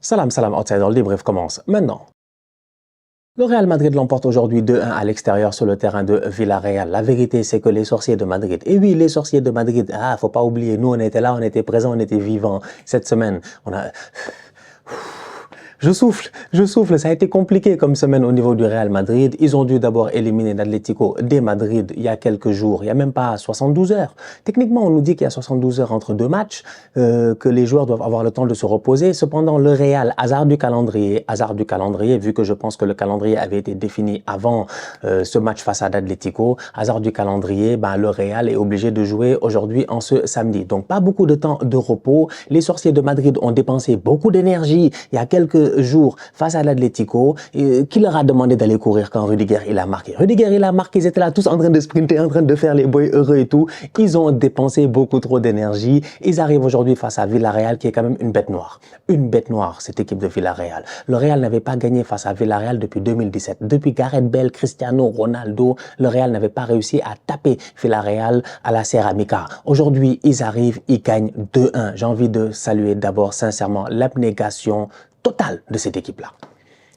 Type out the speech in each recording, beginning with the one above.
Salam, salam, outsider, le débrief commence maintenant. Le Real Madrid l'emporte aujourd'hui 2-1 à l'extérieur sur le terrain de Villarreal. La vérité, c'est que les sorciers de Madrid, et oui, les sorciers de Madrid, faut pas oublier, nous on était là, on était présents, on était vivants cette semaine. Je souffle, ça a été compliqué comme semaine au niveau du Real Madrid. Ils ont dû d'abord éliminer l'Atlético de Madrid il y a quelques jours, il n'y a même pas 72 heures. Techniquement, on nous dit qu'il y a 72 heures entre deux matchs, que les joueurs doivent avoir le temps de se reposer. Cependant, le Real, hasard du calendrier, vu que je pense que le calendrier avait été défini avant ce match face à l'Atlético, hasard du calendrier, le Real est obligé de jouer aujourd'hui en ce samedi. Donc, pas beaucoup de temps de repos. Les sorciers de Madrid ont dépensé beaucoup d'énergie il y a quelques jours face à l'Atlético, qui leur a demandé d'aller courir quand Rudiger il a marqué. Rudiger il a marqué, ils étaient là tous en train de sprinter, en train de faire les boys heureux et tout. Ils ont dépensé beaucoup trop d'énergie. Ils arrivent aujourd'hui face à Villarreal qui est quand même une bête noire. Une bête noire, cette équipe de Villarreal. Le Real n'avait pas gagné face à Villarreal depuis 2017. Depuis Gareth Bale, Cristiano Ronaldo, le Real n'avait pas réussi à taper Villarreal à la Ceramica. Aujourd'hui, ils arrivent, ils gagnent 2-1. J'ai envie de saluer d'abord sincèrement l'abnégation totale de cette équipe-là.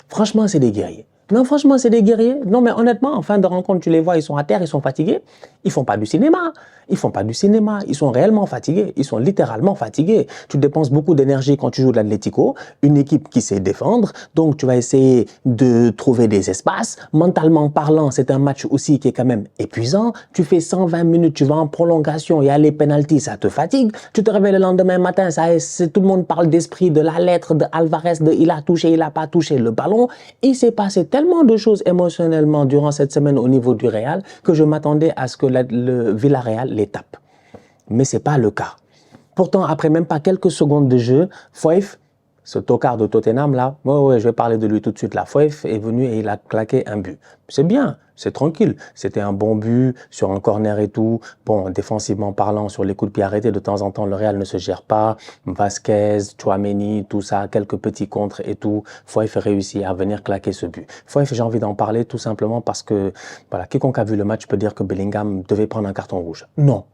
Franchement, c'est des guerriers. Non, franchement, c'est des guerriers. Non, mais honnêtement, en fin de rencontre, tu les vois, ils sont à terre, ils sont fatigués. Ils font pas du cinéma. Ils font pas du cinéma. Ils sont réellement fatigués. Ils sont littéralement fatigués. Tu dépenses beaucoup d'énergie quand tu joues de l'Atlético, une équipe qui sait défendre. Donc, tu vas essayer de trouver des espaces. Mentalement parlant, c'est un match aussi qui est quand même épuisant. Tu fais 120 minutes, tu vas en prolongation, il y a les pénaltys, ça te fatigue. Tu te réveilles le lendemain matin, tout le monde parle d'esprit, de la lettre, de Alvarez, de il a touché, il a pas touché le ballon. Il s'est passé tellement de choses émotionnellement durant cette semaine au niveau du Real que je m'attendais à ce que le Villarreal les tape. Mais c'est pas le cas. Pourtant, après même pas quelques secondes de jeu, Foyf, ce tocard de Tottenham là, je vais parler de lui tout de suite là, Foyf est venu et il a claqué un but. C'est bien, c'est tranquille. C'était un bon but sur un corner et tout. Bon, défensivement parlant, sur les coups de pied arrêtés, de temps en temps, le Real ne se gère pas. Vasquez, Tchouaméni, tout ça, quelques petits contres et tout. Foyf réussit à venir claquer ce but. Foyf, j'ai envie d'en parler tout simplement parce que, voilà, quiconque a vu le match peut dire que Bellingham devait prendre un carton rouge. Non.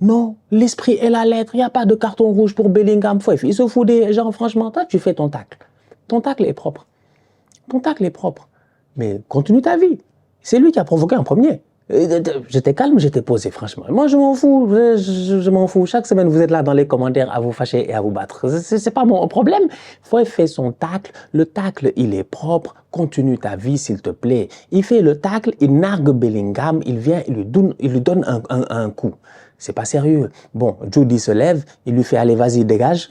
Non, l'esprit et la lettre, il n'y a pas de carton rouge pour Bellingham. Il se fout des gens, franchement, toi, tu fais ton tacle. Ton tacle est propre. Ton tacle est propre. Mais continue ta vie. C'est lui qui a provoqué en premier. J'étais calme, j'étais posé, franchement. Moi, je m'en fous. Je m'en fous. Chaque semaine, vous êtes là dans les commentaires à vous fâcher et à vous battre. C'est pas mon problème. Foy fait son tacle. Le tacle, il est propre. Continue ta vie, s'il te plaît. Il fait le tacle, il nargue Bellingham, il vient, il lui donne un coup. C'est pas sérieux. Bon, Judy se lève, il lui fait aller, vas-y, dégage.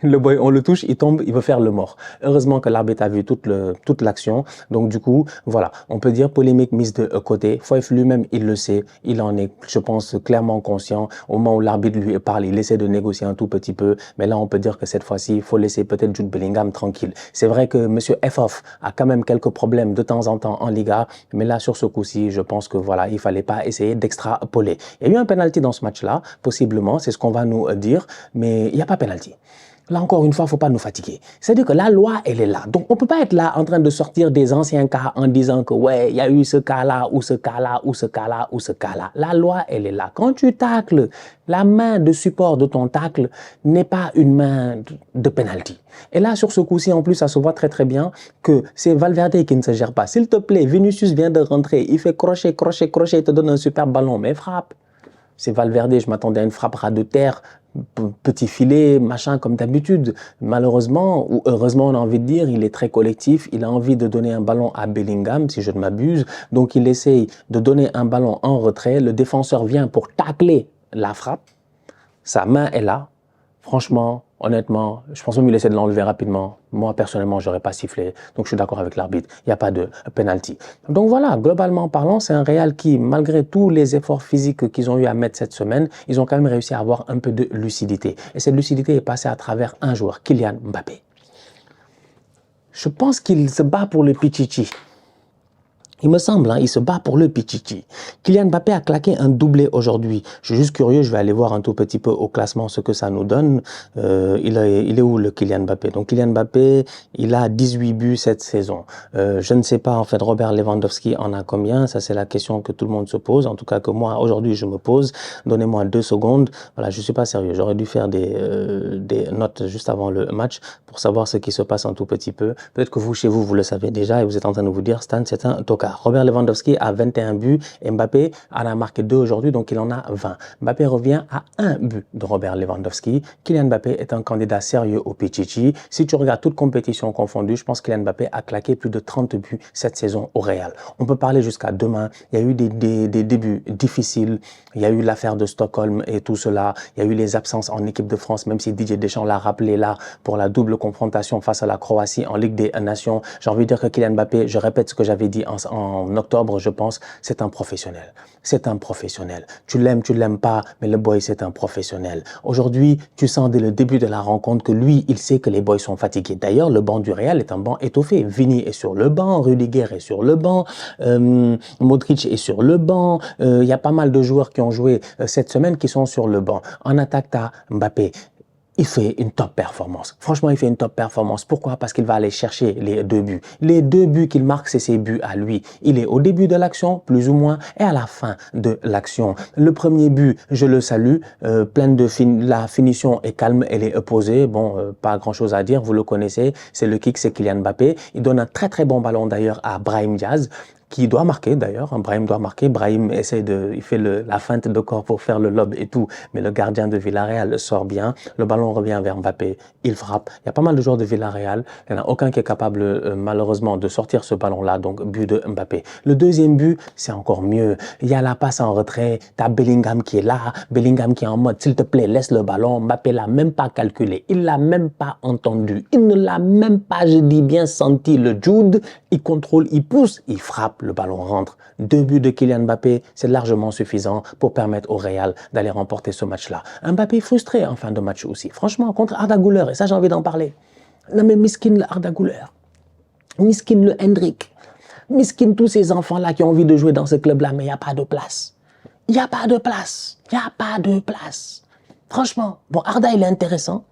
Le boy, on le touche, il tombe, il veut faire le mort. Heureusement que l'arbitre a vu toute l'action. Donc du coup, voilà, on peut dire polémique mise de côté. Foyf lui-même, il le sait, il en est, je pense, clairement conscient. Au moment où l'arbitre lui parle, il essaie de négocier un tout petit peu. Mais là, on peut dire que cette fois-ci, il faut laisser peut-être Jude Bellingham tranquille. C'est vrai que Monsieur Fof a quand même quelques problèmes de temps en temps en Liga. Mais là, sur ce coup-ci, je pense que voilà, il fallait pas essayer d'extrapoler. Il y a eu un penalty dans ce match-là, possiblement, c'est ce qu'on va nous dire, mais il n'y a pas penalty. Là encore une fois, il ne faut pas nous fatiguer. C'est-à-dire que la loi, elle est là. Donc, on ne peut pas être là en train de sortir des anciens cas en disant que, ouais, il y a eu ce cas-là, ou ce cas-là, ou ce cas-là, ou ce cas-là. La loi, elle est là. Quand tu tacles, la main de support de ton tacle n'est pas une main de penalty. Et là, sur ce coup-ci, en plus, ça se voit très très bien que c'est Valverde qui ne se gère pas. S'il te plaît, Vinicius vient de rentrer, il fait crochet, crochet, crochet, il te donne un super ballon, mais frappe. C'est Valverde, je m'attendais à une frappe ras de terre, petit filet, machin, comme d'habitude. Malheureusement, ou heureusement, on a envie de dire, il est très collectif. Il a envie de donner un ballon à Bellingham, si je ne m'abuse. Donc, il essaye de donner un ballon en retrait. Le défenseur vient pour tacler la frappe. Sa main est là. Franchement, honnêtement, je pense même qu'il essaie de l'enlever rapidement. Moi, personnellement, je n'aurais pas sifflé. Donc, je suis d'accord avec l'arbitre. Il n'y a pas de penalty. Donc, voilà, globalement parlant, c'est un Real qui, malgré tous les efforts physiques qu'ils ont eu à mettre cette semaine, ils ont quand même réussi à avoir un peu de lucidité. Et cette lucidité est passée à travers un joueur, Kylian Mbappé. Je pense qu'il se bat pour le Pichichi. Il me semble, hein, il se bat pour le Pichichi. Kylian Mbappé a claqué un doublé aujourd'hui. Je suis juste curieux, je vais aller voir un tout petit peu au classement ce que ça nous donne. Il est où le Kylian Mbappé? Donc Kylian Mbappé, il a 18 buts cette saison. Je ne sais pas, en fait, Robert Lewandowski en a combien? Ça, c'est la question que tout le monde se pose. En tout cas, que moi, aujourd'hui, je me pose. Donnez-moi 2 secondes. Voilà, je suis pas sérieux. J'aurais dû faire des notes juste avant le match pour savoir ce qui se passe un tout petit peu. Peut-être que vous, chez vous, vous le savez déjà et vous êtes en train de vous dire, Stan, c'est un tocard. Robert Lewandowski a 21 buts et Mbappé en a marqué 2 aujourd'hui, donc il en a 20. Mbappé revient à 1 but de Robert Lewandowski. Kylian Mbappé est un candidat sérieux au Pichichi. Si tu regardes toutes compétitions confondues, je pense que Kylian Mbappé a claqué plus de 30 buts cette saison au Real. On peut parler jusqu'à demain. Il y a eu des débuts difficiles. Il y a eu l'affaire de Stockholm et tout cela. Il y a eu les absences en équipe de France, même si Didier Deschamps l'a rappelé là pour la double confrontation face à la Croatie en Ligue des Nations. J'ai envie de dire que Kylian Mbappé, je répète ce que j'avais dit en octobre, je pense, c'est un professionnel. C'est un professionnel. Tu l'aimes pas, mais le boy, c'est un professionnel. Aujourd'hui, tu sens dès le début de la rencontre que lui, il sait que les boys sont fatigués. D'ailleurs, le banc du Real est un banc étoffé. Vini est sur le banc, Rudiger est sur le banc, Modric est sur le banc. Il y a pas mal de joueurs qui ont joué cette semaine qui sont sur le banc. En attaque, t'as Mbappé. Il fait une top performance. Franchement, il fait une top performance. Pourquoi? Parce qu'il va aller chercher les 2 buts. Les 2 buts qu'il marque, c'est ses buts à lui. Il est au début de l'action, plus ou moins, et à la fin de l'action. Le premier but, je le salue. La finition est calme, elle est posée. Bon, pas grand-chose à dire, vous le connaissez. C'est le kick, c'est Kylian Mbappé. Il donne un très très bon ballon d'ailleurs à Brahim Diaz, qui doit marquer d'ailleurs. Brahim doit marquer. Brahim il fait la feinte de corps pour faire le lob et tout, mais le gardien de Villarreal sort bien. Le ballon revient vers Mbappé, il frappe. Il y a pas mal de joueurs de Villarreal. Il n'y en a aucun qui est capable, malheureusement, de sortir ce ballon-là. Donc, but de Mbappé. Le deuxième but, c'est encore mieux. Il y a la passe en retrait. T'as Bellingham qui est là. Bellingham qui est en mode, s'il te plaît, laisse le ballon. Mbappé l'a même pas calculé. Il l'a même pas entendu. Il ne l'a même pas, je dis bien, senti. Le Jude, il contrôle, il pousse, il frappe. Le ballon rentre. 2 buts de Kylian Mbappé, c'est largement suffisant pour permettre au Real d'aller remporter ce match-là. Mbappé frustré en fin de match aussi. Franchement, contre Arda Güler, et ça j'ai envie d'en parler. Non mais miskin le Arda Güler. Miskin le Hendrik. Miskin tous ces enfants-là qui ont envie de jouer dans ce club-là, mais il n'y a pas de place. Il n'y a pas de place. Il n'y a pas de place. Franchement, bon, Arda il est intéressant.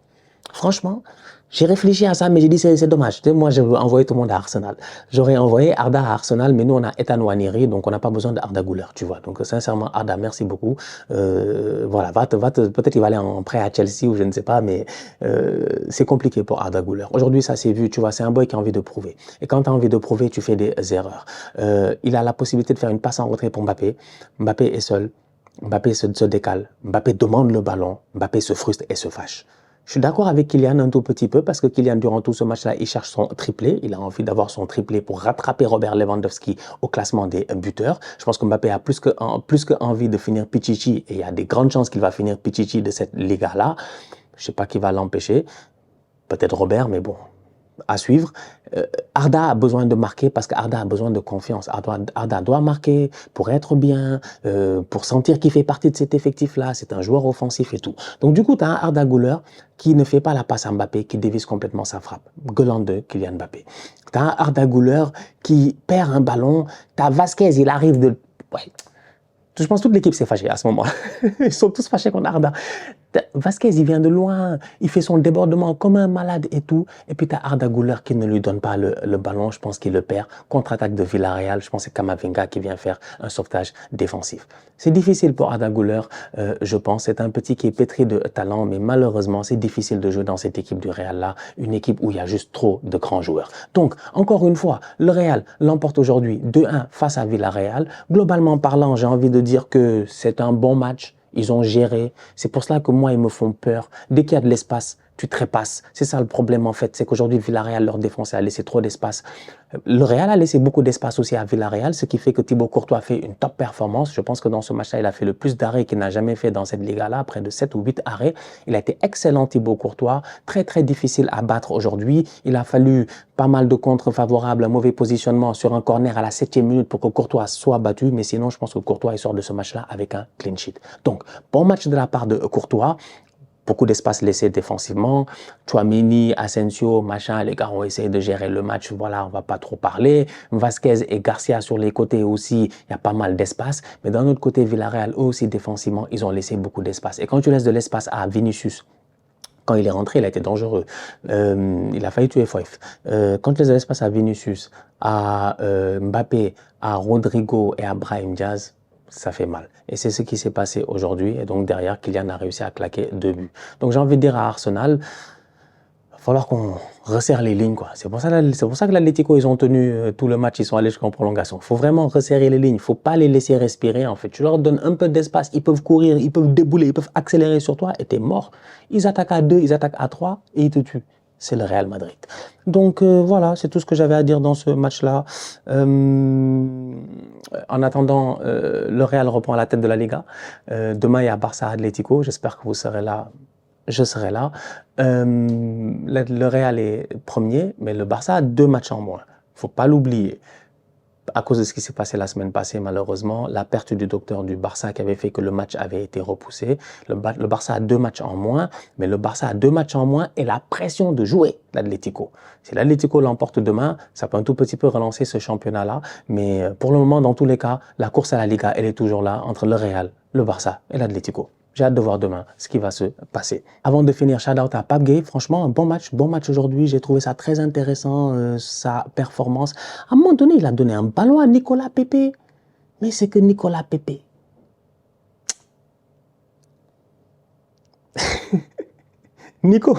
Franchement, j'ai réfléchi à ça, mais j'ai dit c'est dommage. Moi, je veux envoyer tout le monde à Arsenal. J'aurais envoyé Arda à Arsenal, mais nous, on a Ethan Nwaneri, donc on n'a pas besoin d'Arda Güler, tu vois. Donc, sincèrement, Arda, merci beaucoup. Voilà, peut-être qu'il va aller en prêt à Chelsea ou je ne sais pas, mais c'est compliqué pour Arda Güler. Aujourd'hui, ça s'est vu, tu vois, c'est un boy qui a envie de prouver. Et quand tu as envie de prouver, tu fais des erreurs. Il a la possibilité de faire une passe en retrait pour Mbappé. Mbappé est seul. Mbappé se décale. Mbappé demande le ballon. Mbappé se frustre et se fâche. Je suis d'accord avec Kylian un tout petit peu parce que Kylian, durant tout ce match-là, il cherche son triplé. Il a envie d'avoir son triplé pour rattraper Robert Lewandowski au classement des buteurs. Je pense que Mbappé a plus que envie de finir Pichichi et il y a des grandes chances qu'il va finir Pichichi de cette Liga-là. Je ne sais pas qui va l'empêcher. Peut-être Robert, mais bon, à suivre. Arda a besoin de marquer parce qu'Arda a besoin de confiance. Arda doit marquer pour être bien, pour sentir qu'il fait partie de cet effectif-là. C'est un joueur offensif et tout. Donc du coup, tu as un Arda Güler qui ne fait pas la passe à Mbappé, qui dévisse complètement sa frappe. Gueulante de Kylian Mbappé. Tu as un Arda Güler qui perd un ballon. Tu as Vasquez, il arrive de... Ouais. Je pense que toute l'équipe s'est fâchée à ce moment-là. Ils sont tous fâchés contre Arda. Vasquez, il vient de loin, il fait son débordement comme un malade et tout. Et puis tu as Arda Güler qui ne lui donne pas le ballon, je pense qu'il le perd. Contre-attaque de Villarreal, je pense que c'est Camavinga qui vient faire un sauvetage défensif. C'est difficile pour Arda Güler, je pense. C'est un petit qui est pétri de talent, mais malheureusement, c'est difficile de jouer dans cette équipe du Real-là, une équipe où il y a juste trop de grands joueurs. Donc, encore une fois, le Real l'emporte aujourd'hui 2-1 face à Villarreal. Globalement parlant, j'ai envie de dire que c'est un bon match. Ils ont géré. C'est pour cela que moi, ils me font peur. Dès qu'il y a de l'espace, tu trépasses. C'est ça le problème en fait. C'est qu'aujourd'hui, Villarreal, leur défense a laissé trop d'espace. Le Real a laissé beaucoup d'espace aussi à Villarreal, ce qui fait que Thibaut Courtois fait une top performance. Je pense que dans ce match-là, il a fait le plus d'arrêts qu'il n'a jamais fait dans cette Liga-là, près de 7 ou 8 arrêts. Il a été excellent, Thibaut Courtois. Très, très difficile à battre aujourd'hui. Il a fallu pas mal de contres favorables, un mauvais positionnement sur un corner à la 7e minute pour que Courtois soit battu. Mais sinon, je pense que Courtois, il sort de ce match-là avec un clean sheet. Donc, bon match de la part de Courtois. beaucoup d'espace laissé défensivement. Tchouaméni, Asensio, machin, les gars ont essayé de gérer le match. Voilà, on va pas trop parler. Vasquez et Garcia sur les côtés aussi, il y a pas mal d'espace. Mais d'un autre côté, Villarreal, eux aussi, défensivement, ils ont laissé beaucoup d'espace. Et quand tu laisses de l'espace à Vinicius, quand il est rentré, il a été dangereux. Il a failli tuer Foyf. Quand tu laisses de l'espace à Vinicius, à Mbappé, à Rodrigo et à Brahim Diaz, ça fait mal. Et c'est ce qui s'est passé aujourd'hui. Et donc derrière, Kylian a réussi à claquer 2 buts. Donc j'ai envie de dire à Arsenal, il va falloir qu'on resserre les lignes, quoi. C'est pour ça que l'Atlético, ils ont tenu tout le match, ils sont allés jusqu'en prolongation. Il faut vraiment resserrer les lignes, il ne faut pas les laisser respirer, en fait. Tu leur donnes un peu d'espace, ils peuvent courir, ils peuvent débouler, ils peuvent accélérer sur toi et tu es mort. Ils attaquent à 2, ils attaquent à 3 et ils te tuent. C'est le Real Madrid. Donc voilà, c'est tout ce que j'avais à dire dans ce match-là. En attendant, le Real reprend la tête de la Liga. Demain, il y a Barça-Atlético. J'espère que vous serez là. Je serai là. Le Real est premier, mais le Barça a 2 matchs en moins. Il ne faut pas l'oublier. À cause de ce qui s'est passé la semaine passée, malheureusement, la perte du docteur du Barça qui avait fait que le match avait été repoussé. Le Barça a 2 matchs en moins, mais le Barça a 2 matchs en moins et la pression de jouer l'Atlético. Si l'Atlético l'emporte demain, ça peut un tout petit peu relancer ce championnat-là. Mais pour le moment, dans tous les cas, la course à la Liga, elle est toujours là entre le Real, le Barça et l'Atlético. J'ai hâte de voir demain ce qui va se passer. Avant de finir, shout out à Pape Gueye. Franchement, un bon match aujourd'hui. J'ai trouvé ça très intéressant, sa performance. À un moment donné, il a donné un ballon à Nicolas Pepe. Mais c'est que Nicolas Pepe. Nico,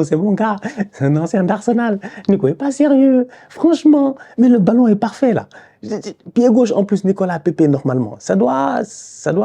c'est mon gars. C'est un ancien d'Arsenal. Nico est pas sérieux. Franchement. Mais le ballon est parfait, là. Pied gauche, en plus, Nicolas Pepe, normalement. Ça doit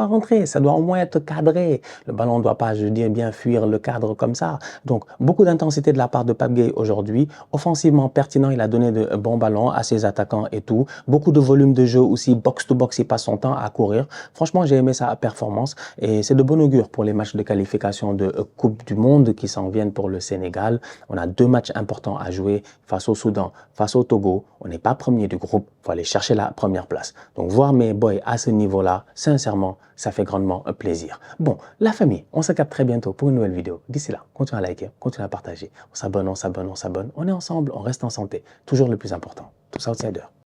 rentrer. Ça doit au moins être cadré. Le ballon ne doit pas, je dis bien, fuir le cadre comme ça. Donc, beaucoup d'intensité de la part de Pape Gueye aujourd'hui. Offensivement pertinent, il a donné de bons ballons à ses attaquants et tout. Beaucoup de volume de jeu aussi. Box to box, il passe son temps à courir. Franchement, j'ai aimé sa performance. Et c'est de bon augure pour les matchs de qualification de Coupe du Monde qui s'en viennent pour le Sénégal. On a 2 matchs importants à jouer face au Soudan, face au Togo. On n'est pas premier du groupe. Il faut aller chercher la première place. Donc, voir mes boys à ce niveau-là, sincèrement, ça fait grandement plaisir. Bon, la famille, on se capte très bientôt pour une nouvelle vidéo. D'ici là, continuez à liker, continuez à partager. On s'abonne. On est ensemble, on reste en santé. Toujours le plus important. Tous outsiders.